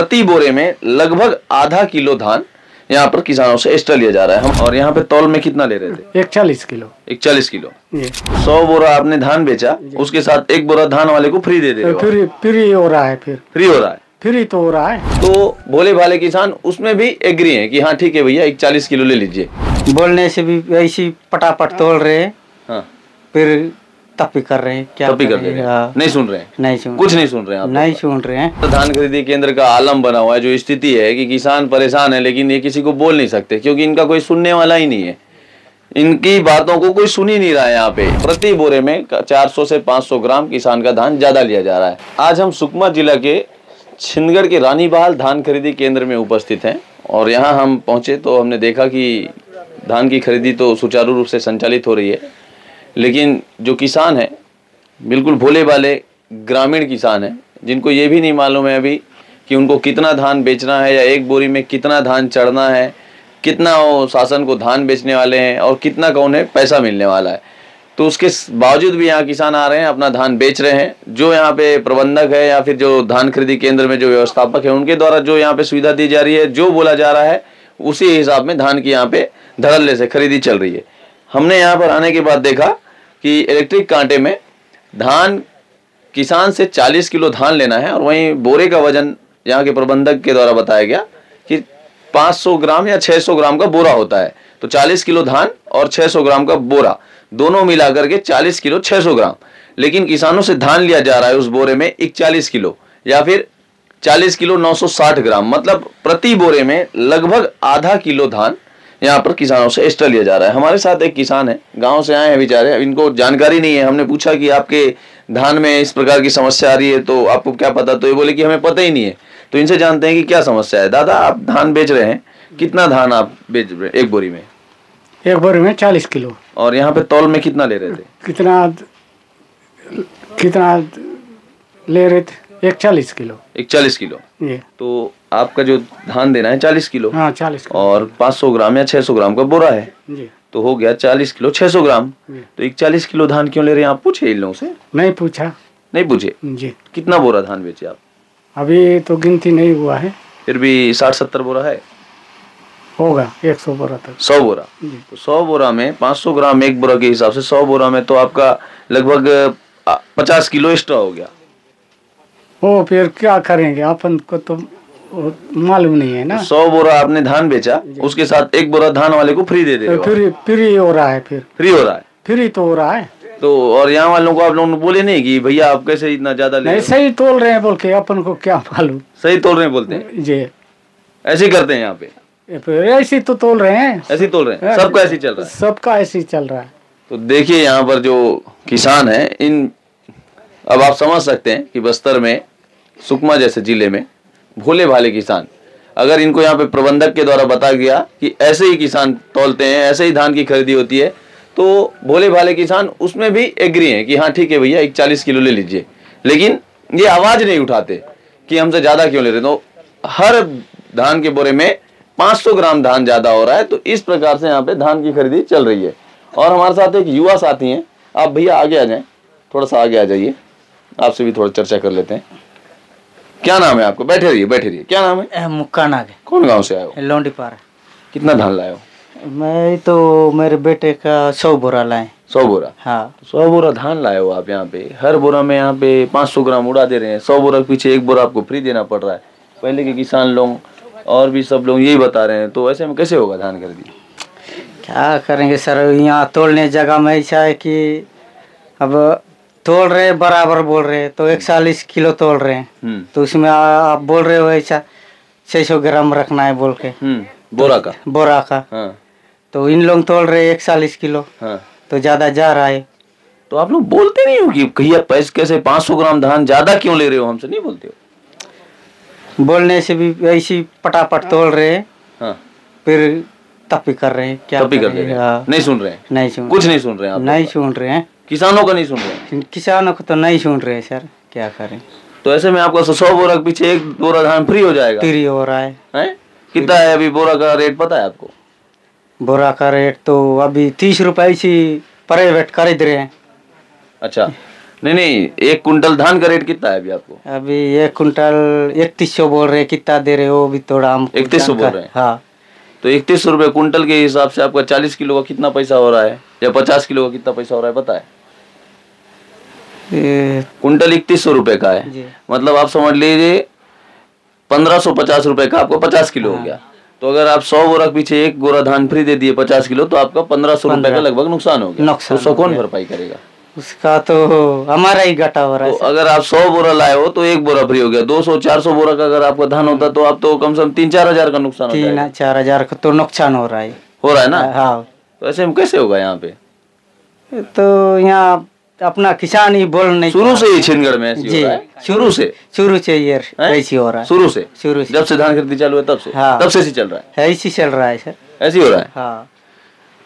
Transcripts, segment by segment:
प्रति बोरे में लगभग आधा किलो धान यहाँ पर किसानों से एक्स्ट्रा लिया जा रहा है। हम और यहाँ पे तौल में कितना ले रहे थे? 41 किलो। 41 किलो। 100 बोरा आपने धान बेचा, उसके साथ 1 बोरा धान वाले को फ्री दे दे रहे हो। फ्री हो रहा है। फिर फ्री हो रहा है, फ्री तो हो रहा है। तो भोले भाले किसान उसमें भी एग्री है कि हाँ ठीक है भैया 41 किलो ले लीजिए। बोलने से भी ऐसी पटापट तोड़ रहे हैं। हाँ। फिर तपी कर रहे हैं, क्या तपी कर रहे हैं, नहीं सुन रहे हैं, कुछ नहीं सुन रहे हैं, नहीं सुन रहे हैं। तो धान खरीदी केंद्र का आलम बना हुआ है, जो स्थिति है कि किसान परेशान है, लेकिन ये किसी को बोल नहीं सकते क्योंकि इनका कोई सुनने वाला ही नहीं है। इनकी बातों को कोई सुन ही नहीं रहा है। यहाँ पे प्रति बोरे में 400 से 500 ग्राम किसान का धान ज्यादा लिया जा रहा है। आज हम सुकमा जिला के छिंदगढ़ के रानीबहाल धान खरीदी केंद्र में उपस्थित हैं और यहाँ हम पहुंचे तो हमने देखा कि धान की खरीदी तो सुचारू रूप से संचालित हो रही है, लेकिन जो किसान है बिल्कुल भोले भाले ग्रामीण किसान है, जिनको ये भी नहीं मालूम है अभी कि उनको कितना धान बेचना है या एक बोरी में कितना धान चढ़ना है, कितना वो शासन को धान बेचने वाले हैं और कितना का उन्हें पैसा मिलने वाला है। तो उसके बावजूद भी यहाँ किसान आ रहे हैं, अपना धान बेच रहे हैं। जो यहाँ पे प्रबंधक है या फिर जो धान खरीदी केंद्र में जो व्यवस्थापक है उनके द्वारा जो यहाँ पे सुविधा दी जा रही है, जो बोला जा रहा है उसी हिसाब में धान की यहाँ पे धड़ल्ले से खरीदी चल रही है। हमने यहाँ पर आने के बाद देखा कि इलेक्ट्रिक कांटे में धान किसान से 40 किलो धान लेना है और वहीं बोरे का वजन यहाँ के प्रबंधक के द्वारा बताया गया कि 500 ग्राम या 600 ग्राम का बोरा होता है। तो 40 किलो धान और 600 ग्राम का बोरा दोनों मिलाकर के 40 किलो 600 ग्राम, लेकिन किसानों से धान लिया जा रहा है उस बोरे में 41 किलो या फिर 40 किलो 960 ग्राम, मतलब प्रति बोरे में लगभग आधा किलो धान यहाँ पर किसानों से एक्स्ट्रा लिया जा रहा है। हमारे साथ एक किसान है, गांव से आए हैं बेचारे, इनको जानकारी नहीं है। हमने पूछा कि आपके धान में इस प्रकार की समस्या आ रही है तो आपको क्या पता? तो ये बोले कि हमें पता ही नहीं है। तो इनसे जानते हैं कि क्या समस्या है। दादा, आप धान बेच रहे हैं, कितना धान आप बेच रहे हैं एक बोरी में? एक बोरी में 40 किलो। और यहाँ पे तौल में कितना ले रहे थे? कितना ले रहे थे? 41 किलो। 41 किलो। ये तो आपका जो धान देना है 40 किलो। हाँ, 40 किलो। और 500 ग्राम या 600 ग्राम का बोरा है जी, तो हो गया 40 किलो 600 ग्राम। तो 41 किलो धान क्यों ले रहे हैं आप? पूछे इन लोगों से? नहीं पूछा। नहीं पूछे जी। कितना बोरा धान बेचे आप? अभी तो गिनती नहीं हुआ है, फिर भी 60-70 बोरा है, होगा 100 बोरा तक। 100 बोरा। तो 100 बोरा में 500 ग्राम एक बोरा के हिसाब से 100 बोरा में तो आपका लगभग 50 किलो एक्स्ट्रा हो गया। ओ, फिर क्या करेंगे, अपन को तो मालूम नहीं है ना। 100 बोरा आपने धान बेचा, उसके साथ 1 बोरा धान वाले को फ्री दे दे। फ्री हो रहा है। फिर फ्री हो रहा है, फ्री तो हो रहा है। तो और यहाँ वालों को आप लोगों ने बोले नहीं कि भैया आप कैसे इतना ज्यादा ले? नहीं, सही तोल रहे हैं बोल के, अपन को क्या मालूम। सही तोल रहे हैं बोलते हैं जी, ऐसे करते हैं यहाँ पे। ऐसे तो तोल रहे हैं, ऐसे तोल रहे हैं, सबका ऐसे चल रहा है, सबका ऐसे चल रहा है। तो देखिए यहाँ पर जो किसान है, इन अब आप समझ सकते हैं कि बस्तर में, सुकमा जैसे जिले में भोले भाले किसान, अगर इनको यहाँ पे प्रबंधक के द्वारा बताया गया कि ऐसे ही किसान तौलते हैं, ऐसे ही धान की खरीदी होती है, तो भोले भाले किसान उसमें भी एग्री हैं कि हाँ ठीक है भैया 41 किलो ले लीजिए, लेकिन ये आवाज नहीं उठाते कि हमसे ज्यादा क्यों ले रहे। तो हर धान के बोरे में 500 ग्राम धान ज्यादा हो रहा है। तो इस प्रकार से यहाँ पे धान की खरीदी चल रही है। और हमारे साथ एक युवा साथी हैं, आप भैया आगे आ जाएं, थोड़ा सा आगे आ जाइए, आपसे भी थोड़ा चर्चा कर लेते हैं। क्या नाम है आपको? बैठे रहिए। क्या नाम है? मुक्का नागे। कौन गांव से आए हो? लौंडीपारा। कितना धान लाए हो? मैं तो मेरे बेटे का 100 बोरा लाए। 100 बोरा? हाँ, 100 बोरा धान लाए हो आप यहाँ पे। हर बोरा में यहाँ पे 500 ग्राम उड़ा दे रहे हैं। 100 बोरा के पीछे 1 बोरा आपको फ्री देना पड़ रहा है। पहले के किसान लोग और भी सब लोग यही बता रहे हैं, तो ऐसे में कैसे होगा धान खरीदी? क्या करेंगे सर, यहाँ तोड़ने जगह में ऐसा है कि अब तोड़ रहे बराबर बोल रहे, तो 41 किलो तोड़ रहे हैं, तो उसमें आप बोल रहे हो ऐसा 600 ग्राम रखना है बोल के बोरा का। हाँ। तो इन लोग तोड़ रहे 41 किलो। हाँ। तो ज्यादा जा रहा है। तो आप लोग बोलते नहीं हो कि भैया पैसे कैसे 500 ग्राम धान ज्यादा क्यों ले रहे हो? हमसे नहीं बोलते हो? बोलने से भी ऐसी पटापट तोड़ रहे हैं। हाँ। फिर तपी कर रहे हैं, क्या तपी कर रहे हैं, नहीं सुन रहे हैं, कुछ नहीं सुन रहे हैं, नहीं सुन रहे हैं। किसानों का नहीं सुन रहे हैं? किसानों को तो नहीं सुन रहे हैं सर, क्या करें। तो ऐसे में आपका 100 बोरा के पीछे 1 बोरा धान फ्री हो जाएगा? फ्री हो रहा है। कितना है अभी बोरा का रेट पता है आपको? बोरा का रेट तो अभी 30 रुपए से प्राइवेट खरीद रहे हैं। अच्छा, नहीं नहीं, 1 कुंटल धान का रेट कितना है अभी आपको? अभी 1 कुंटल 3100 बोल रहे, कितना दे रहे हो भी थोड़ा हम 3100 बोल रहे हैं। हाँ, तो 3100 रुपये कुंटल के हिसाब से आपका 40 किलो का कितना पैसा हो रहा है, या 50 किलो का कितना पैसा हो रहा है पता है? कुंटल 3100 रुपये का है, जी। मतलब आप समझ लीजिए 1550 रुपये का आपको 50 किलो हो गया। तो अगर आप 100 बोरा के पीछे 1 बोरा धान फ्री दे दिए 50 किलो, तो आपका 1500 रुपये का लगभग नुकसान हो गया। नुकसान उसका हो कौन गया। भरपाई करेगा? उसका तो हमारा ही घाटा हो रहा तो है। अगर आप 100 बोरा लाए हो तो 1 बोरा फ्री हो गया। 200-400 बोरा का अगर आपका धान होता तो आप तो कम से कम 3-4 हजार का नुकसान हो जाएगा। 3-4 हजार का तो नुकसान हो रहा है। हो रहा है ना? हाँ, तो ऐसे में कैसे होगा यहाँ पे? तो यहाँ अपना किसान ही बोल नहीं शुरू से ही छिंदगढ़ में ऐसी हो जी, रहा है? शुरू से ये ऐसी हो रहा है। शुरू से शुरू से जब से धान खरीदी चालू है तब से? हाँ। तब से ऐसी चल रहा है? ऐसी चल रहा है सर। ऐसी हो रहा है। हाँ,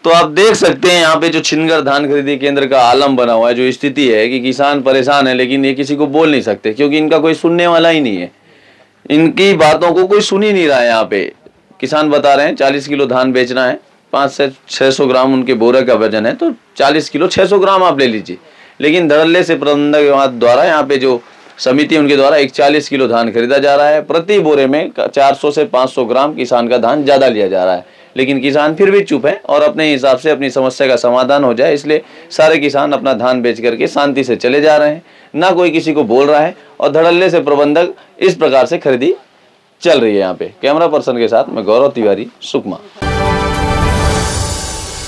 तो आप देख सकते हैं यहाँ पे जो छिंदगढ़ धान खरीदी केंद्र का आलम बना हुआ है, जो स्थिति है कि किसान परेशान है, लेकिन ये किसी को बोल नहीं सकते क्योंकि इनका कोई सुनने वाला ही नहीं है। इनकी बातों को कोई सुन ही नहीं रहा है। यहाँ पे किसान बता रहे हैं 40 किलो धान बेचना है, 500 से 600 ग्राम उनके बोरे का वजन है, तो 40 किलो 600 ग्राम आप ले लीजिए। लेकिन धड़ल्ले से प्रबंधक द्वारा यहाँ पे जो समिति उनके द्वारा 41 किलो धान खरीदा जा रहा है। प्रति बोरे में 400 से 500 ग्राम किसान का धान ज्यादा लिया जा रहा है, लेकिन किसान फिर भी चुप है और अपने हिसाब से अपनी समस्या का समाधान हो जाए इसलिए सारे किसान अपना धान बेच करके शांति से चले जा रहे हैं। ना कोई किसी को बोल रहा है और धड़ल्ले से प्रबंधक इस प्रकार से खरीदी चल रही है यहाँ पे। कैमरा पर्सन के साथ मैं गौरव तिवारी, सुकमा।